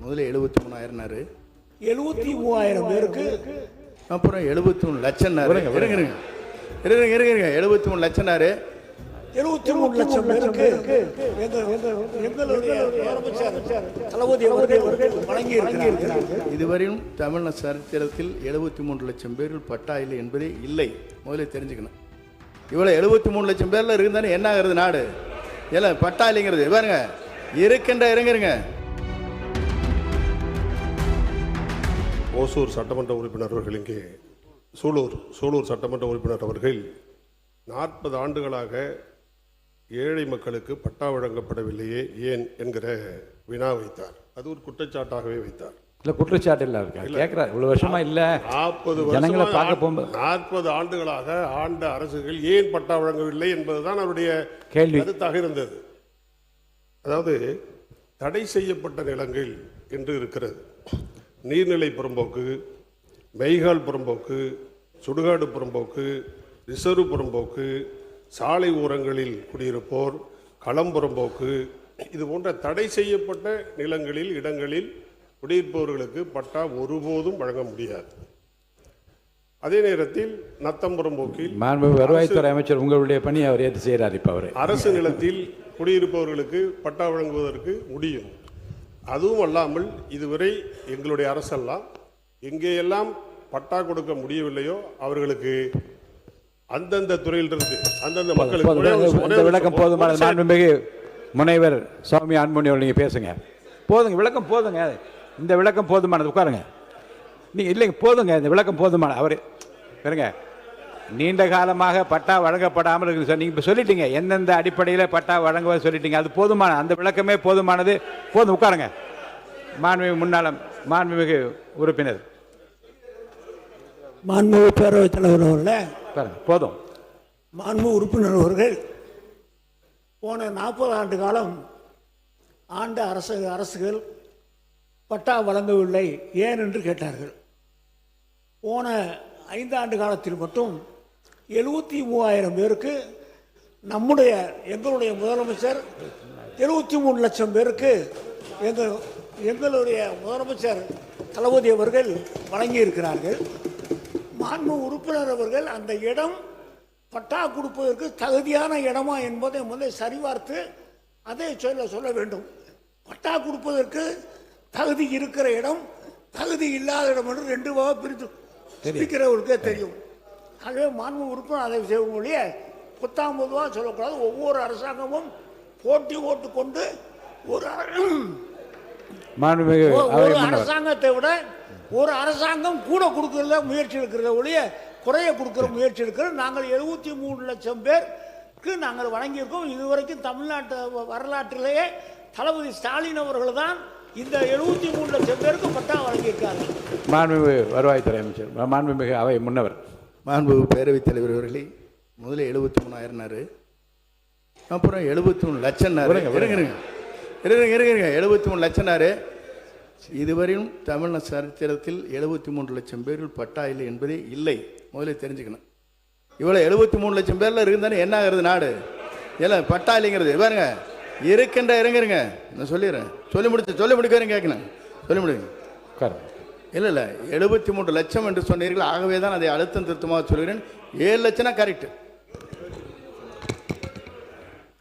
முதல்ல 73,000 73,000 பேருக்கு அப்புறம் 73 லட்சம் 73 லட்சம் 73 லட்சம் பேருக்கு எங்களுடைய முதலமைச்சர் தளபதி அவர்கள் வழங்கி இருக்கிறார்கள். இதுவரையும் தமிழ் சரித்திரத்தில் 73 லட்சம் பேரில் பட்டா இல்லை என்பதே இல்லை. முதல்ல தெரிஞ்சுக்கணும். இவ்வளோ 73 லட்சம் பேர்ல இருந்தானே என்ன ஆகுறது நாடு? இல்லை பட்டா இல்லைங்கிறது பாருங்க இருங்க. ஓசூர் சட்டமன்ற உறுப்பினர் அவர்கள் இங்கே சூலூர் சட்டமன்ற உறுப்பினர் அவர்கள் 40 ஆண்டுகளாக ஏழை மக்களுக்கு பட்டா வழங்கப்படவில்லையே ஏன் என்கிற வினா வைத்தார். அது ஒரு குற்றச்சாட்டாகவே வைத்தார். இல்ல குற்றச்சாட்டு இல்ல கேட்கிறார். இவ்வளவு வருஷமா இல்ல 40 ஆண்டுகளாக ஆண்ட அரசுகள் ஏன் பட்டா வழங்கவில்லை என்பதுதான் அவருடைய கருத்தாக இருந்தது. அதாவது தடை செய்யப்பட்ட நிலங்கள் என்று இருக்கிறது. நீர்நிலை புறம்போக்கு, மெய்கால் புறம்போக்கு, சுடுகாடு புறம்போக்கு, ரிசர்வ் புறம்போக்கு, சாலை ஓரங்களில் குடியிருப்போர், களம் புறம்போக்கு, இது போன்ற தடை செய்யப்பட்ட நிலங்களில் இடங்களில் குடியிருப்பவர்களுக்கு பட்டா ஒருபோதும் வழங்க முடியாது. அதே நேரத்தில் நத்தம் புறம்போக்கில் வருவாய்த்துறை அமைச்சர் உங்களுடைய பணி அவர் ஏற்று செய்கிறார். இப்ப அவர் அரசு நிலத்தில் குடியிருப்பவர்களுக்கு பட்டா வழங்குவதற்கு முடியும். அதுவும் அல்லாமல் இதுவரை எங்களுடைய அரசெல்லாம் எங்கேயெல்லாம் பட்டா கொடுக்க முடியவில்லையோ அவர்களுக்கு அந்தந்த துறையிலிருந்து அந்தந்த மக்களுக்கு விளக்கம் போதுமான மாண்புமிகு முனைவர் சுவாமி அன்புமணி நீங்க பேசுங்க. போதுங்க, விளக்கம் போதுங்க. இந்த விளக்கம் போதுமானது. உட்காருங்க. நீங்க இல்லைங்க, போதுங்க. இந்த விளக்கம் போதுமான அவர் பாருங்க. நீண்ட காலமாக பட்டா வழங்கப்படாமல் இருக்கு சார். நீங்க சொல்லிட்டீங்க எந்தெந்த அடிப்படையில் பட்டா வழங்குவது சொல்லிட்டீங்க. அது போதுமான அந்த விளக்கமே போதுமானது. போதும், உட்காருங்க. மாண்புமிகு உறுப்பினர் மாண்புமிகு பேரவைத் தலைவர் அவர்களே, போதும். மாண்புமிகு உறுப்பினர் அவர்கள் போன 40 ஆண்டு காலம் ஆண்ட அரசுகள் பட்டா வழங்கவில்லை ஏன் என்று கேட்டார்கள். போன 5 ஆண்டு காலத்தில் மட்டும் 73,000 பேருக்கு எங்களுடைய முதலமைச்சர் 73 லட்சம் பேருக்கு எங்களுடைய முதலமைச்சர் தளபதி அவர்கள் வழங்கி இருக்கிறார்கள். மாண்பு உறுப்பினர் அவர்கள் அந்த இடம் பட்டா கொடுப்பதற்கு தகுதியான இடமா என்பதை முதல் சரிபார்த்து அதை சொல்ல வேண்டும். பட்டா கொடுப்பதற்கு தகுதி இருக்கிற இடம், தகுதி இல்லாத இடம் என்று 2 வகை பிரித்து இருக்கிறவர்களுக்கே தெரியும். ஆகவே மாண்பு உறுப்பினர் அதை செய்ய புத்தாம் பொதுவாக சொல்லக்கூடாது. ஒவ்வொரு அரசாங்கமும் போட்டி கொண்டு ஒரு அரசாங்கத்தை விட ஒரு அரசாங்கம் கூட கொடுக்கறத முயற்சி எடுக்கிறத ஒழிய குறைய கொடுக்கிற முயற்சி எடுக்கிறது. நாங்கள் 73 லட்சம் பேருக்கு நாங்கள் வழங்கியிருக்கோம். இதுவரைக்கும் தமிழ்நாட்டு வரலாற்றிலேயே தளபதி ஸ்டாலின் அவர்கள் தான் இந்த 73 லட்சம் பேருக்கு பட்டா வழங்கியிருக்காங்க. மாண்புமிகு வருவாய்த்துறை அமைச்சர், மாண்புமிகு அவை முன்னவர், மாண்புமிகு பேரவைத் தலைவர் அவர்களே, முதல்ல 73,000 அப்புறம் 73 லட்சம் 73 லட்சம் இதுவரையும் தமிழ் சரித்திரத்தில் 73 லட்சம் பேரில் பட்டா இல்லை என்பதே இல்லை. முதல்ல தெரிஞ்சுக்கணும். இவ்வளோ 73 லட்சம் பேர்ல இருந்தானே என்ன ஆகுறது நாடு? இல்லை பட்டா இல்லைங்கிறது பாருங்க இருங்க. நான் சொல்லிடுறேன். சொல்லி முடிக்கிறேன் கேட்கணும். சொல்லி முடியுங்க. இல்லை 73 லட்சம் என்று சொன்னீர்கள். ஆகவே தான் அதை அழுத்தம் திருத்தமாக சொல்கிறேன். 7 லட்சம்னா கரெக்ட்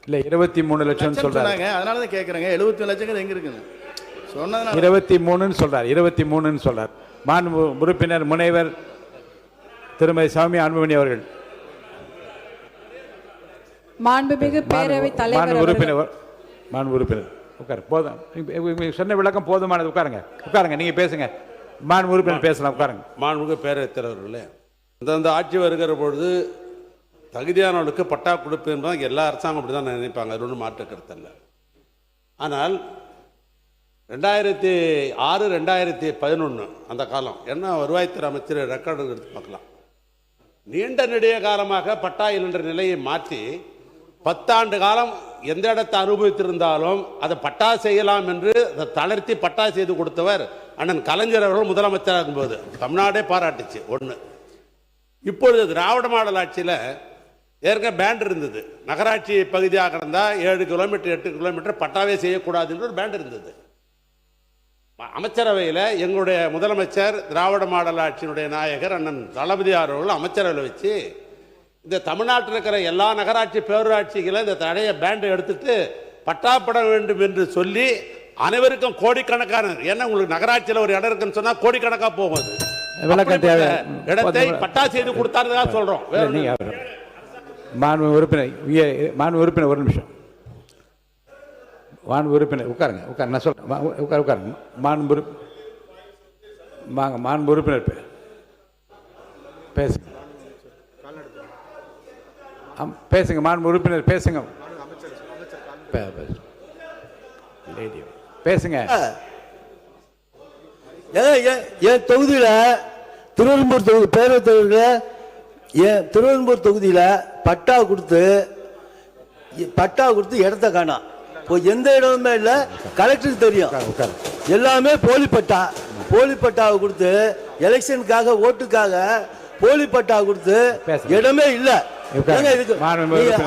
இல்லை 23 லட்சம் சொல்றாங்க. அதனால தான் கேட்குறேங்க. 73 லட்சம் எங்க இருக்குங்க சொன்னதுனால 23 சொல்றார். 23 சொல்றார். மாண்பு உறுப்பினர் முனைவர் திருமதி சாமி அன்புமணி அவர்கள். மாண்புமிகு பேரவைத் தலைவர் உறுப்பினர் உட்காரு. போதும், சொன்ன விளக்கம் போதுமானது. உட்காருங்க. நீங்க பேசுங்க. மாண்பு உறுப்பினர் பேசலாம். உட்காருங்க. மாண்புமிகு பேரவைத் தலைவர்களே, அந்த ஆட்சி வருகிற பொழுது தகுதியானவர்களுக்கு பட்டா கொடுப்பு என்பது எல்லா அரசாங்கம் அப்படி தான் நினைப்பாங்க. அது ஒன்றும் மாற்று கருத்து இல்லை. ஆனால் 2006 2011 அந்த காலம் என்ன வருவாய்த்துறை அமைச்சர் ரெக்கார்டு எடுத்து பார்க்கலாம். நீண்ட நெடிய காலமாக பட்டா என்ற நிலையை மாற்றி 10 ஆண்டு காலம் எந்த இடத்தை அனுபவித்திருந்தாலும் அதை பட்டா செய்யலாம் என்று அதை தளர்த்தி பட்டா செய்து கொடுத்தவர் அண்ணன் கலைஞர் அவர்கள் முதலமைச்சராக இருக்கும்போது தமிழ்நாடே பாராட்டுச்சு. ஒன்று. இப்பொழுது திராவிட மாடல் ஆட்சியில் ஏற்கனவே பேண்ட் இருந்தது. நகராட்சி பகுதியாக இருந்தால் 7 கிலோமீட்டர் 8 கிலோமீட்டர் பட்டாவே செய்யக்கூடாது என்று ஒரு பேண்ட் இருந்தது. அமைச்சரவையில் எங்களுடைய முதலமைச்சர் திராவிட மாடல் ஆட்சியினுடைய நாயகர் அண்ணன் தளபதியார் அவர்கள் அமைச்சரவையில் வச்சு இந்த தமிழ்நாட்டில் இருக்கிற எல்லா நகராட்சி பேரூராட்சிகளை இந்த தடைய பேண்டை எடுத்துட்டு பட்டாப்பட வேண்டும் என்று சொல்லி அனைவருக்கும் கோடிக்கணக்கான, ஏன்னா உங்களுக்கு நகராட்சியில் ஒரு இடம் இருக்குன்னு சொன்னா கோடிக்கணக்காக போகும். இடத்தை பட்டா செய்து கொடுத்தாருதா சொல்றோம். மாண்பு உறுப்பினர் ஒரு நிமிஷம். மாண்பு உறுப்பினர் உட்காருங்க. நான் சொல்றேன் உட்காருங்க. மாண்பு உறுப்பினர் பேசுங்க. பேசுங்க. மாண்பு உறுப்பினர் பேசுங்க. பேசுங்க. என் தொகுதியில் திருவெரும்பூர் தொகுதி பேரவைத் தொகுதியில் என் திருவெரும்பூர் தொகுதியில் பட்டா கொடுத்து இடத்த காணோம். இப்போ எந்த இடமுமே இல்லை. கலெக்டருக்கு தெரியும். எல்லாமே போலி பட்டாவை கொடுத்து எலெக்ஷனுக்காக ஓட்டுக்காக போலி பட்டா கொடுத்து இடமே இல்லை.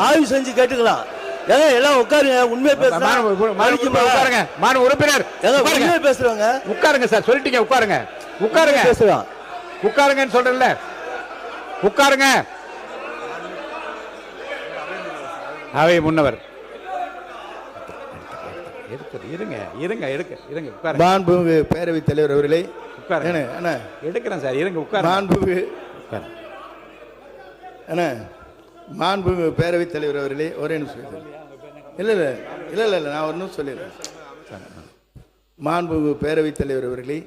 ஆய்வு செஞ்சு கேட்டுக்கலாம். எல்லாம் உட்காருங்க. உண்மையை பேசுறாங்க. உண்மையை பேசுறாங்க. உட்காருங்க சார். சொல்லிட்டீங்க. உட்காருங்க பேசுறான். உட்காருங்கன்னு சொல்றேன்ல. உட்காருங்க. அவை முன்னவர் இருங்க. மாண்புமிகு பேரவைத் தலைவர் அவர்களே எடுக்கிறேன் சார். இருங்க. மாண்புமிகு பேரவைத் தலைவர் அவர்களே ஒரே நிமிஷம். இல்லை நான் ஒன்றும் சொல்லிடுறேன். மாண்புமிகு பேரவைத் தலைவர் அவர்களே,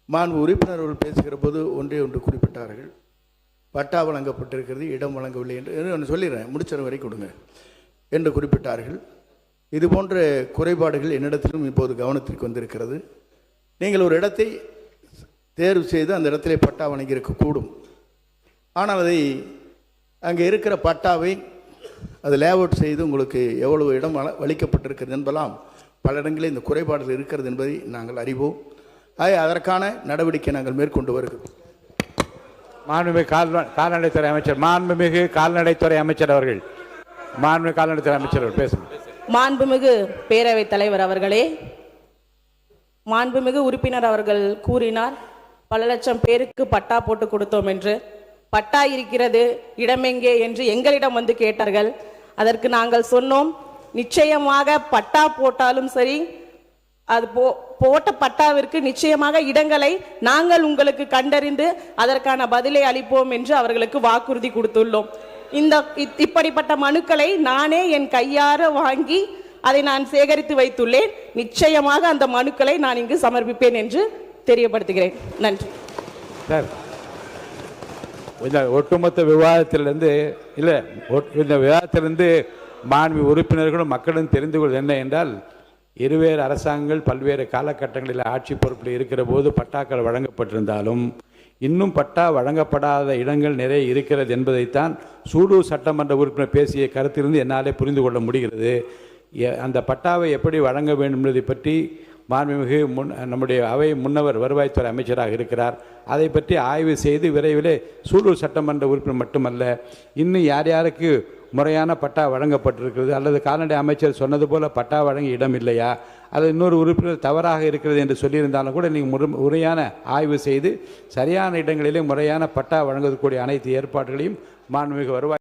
மாண்பு உறுப்பினர்கள் பேசுகிற போது ஒன்று குறிப்பிட்டார்கள். பட்டா வழங்கப்பட்டிருக்கிறது, இடம் வழங்கவில்லை என்று ஒன்று சொல்லிடுறேன். முடிச்ச வரை கொடுங்க என்று குறிப்பிட்டார்கள். இது போன்ற குறைபாடுகள் என்னிடத்திலும் இப்போது கவனத்திற்கு வந்திருக்கிறது. நீங்கள் ஒரு இடத்தை தேர்வு செய்து அந்த இடத்திலே பட்டா வழங்கியிருக்கக்கூடும். ஆனால் அதை அங்கே இருக்கிற பட்டாவை அது லேஅவுட் செய்து உங்களுக்கு எவ்வளவு இடம் அளிக்கப்பட்டிருக்கிறது என்பதெல்லாம் பல இடங்களில் இந்த குறைபாடுகள் இருக்கிறது என்பதை நாங்கள் அறிவோம். அதற்கான நடவடிக்கை நாங்கள் மேற்கொண்டு வருகிறோம். மாண்புமிகு கால்நடைத்துறை அமைச்சர் அவர்கள் பேசுங்க. மாண்புமிகு பேரவைத் தலைவர் அவர்களே, மாண்புமிகு உறுப்பினர் அவர்கள் கூறினார் பல லட்சம் பேருக்கு பட்டா போட்டு கொடுத்தோம் என்று. பட்டா இருக்கிறது, இடமெங்கே என்று எங்களிடம் வந்து கேட்டார்கள். அதற்கு நாங்கள் சொன்னோம், நிச்சயமாக பட்டா போட்டாலும் சரி, அது போட்ட பட்டாவிற்கு நிச்சயமாக இடங்களை நாங்கள் உங்களுக்கு கண்டறிந்து அதற்கான பதிலை அளிப்போம் என்று அவர்களுக்கு வாக்குறுதி கொடுத்துள்ளோம். இப்படிப்பட்ட மனுக்களை நானே என் கையார வாங்கி அதை நான் சேகரித்து வைத்துள்ளேன். நிச்சயமாக அந்த மனுக்களை நான் இங்கு சமர்ப்பிப்பேன் என்று தெரியப்படுத்துகிறேன். நன்றி சார். இந்த ஒட்டுமொத்த விவாதத்திலிருந்து இந்த விவாதத்திலிருந்து மாண்பு உறுப்பினர்களும் மக்களும் தெரிந்து கொள்வது என்ன என்றால், இருவேறு அரசாங்கங்கள் பல்வேறு காலகட்டங்களில் ஆட்சி பொறுப்பில் இருக்கிற போது பட்டாக்கள் வழங்கப்பட்டிருந்தாலும் இன்னும் பட்டா வழங்கப்படாத இடங்கள் நிறைய இருக்கிறது என்பதைத்தான் சூலூர் சட்டமன்ற உறுப்பினர் பேசிய கருத்திலிருந்து என்னாலே புரிந்து கொள்ள முடிகிறது. அந்த பட்டாவை எப்படி வழங்க வேண்டும் என்பதை பற்றி மாண்புமிகு நம்முடைய அவை முன்னவர் வருவாய்த்துறை அமைச்சராக இருக்கிறார். அதை பற்றி ஆய்வு செய்து விரைவிலே சூலூர் சட்டமன்ற உறுப்பினர் மட்டுமல்ல, இன்னும் யாருக்கு முறையான பட்டா வழங்கப்பட்டிருக்கிறது, அல்லது கால்நடை அமைச்சர் சொன்னது போல பட்டா வழங்க இடம் இல்லையா, அல்லது இன்னொரு உறுப்பினர் தவறாக இருக்கிறது என்று சொல்லியிருந்தாலும் கூட நீங்கள் முறையான ஆய்வு செய்து சரியான இடங்களிலே முறையான பட்டா வழங்கக்கூடிய அனைத்து ஏற்பாடுகளையும் மாண்புமிகு வருவாய்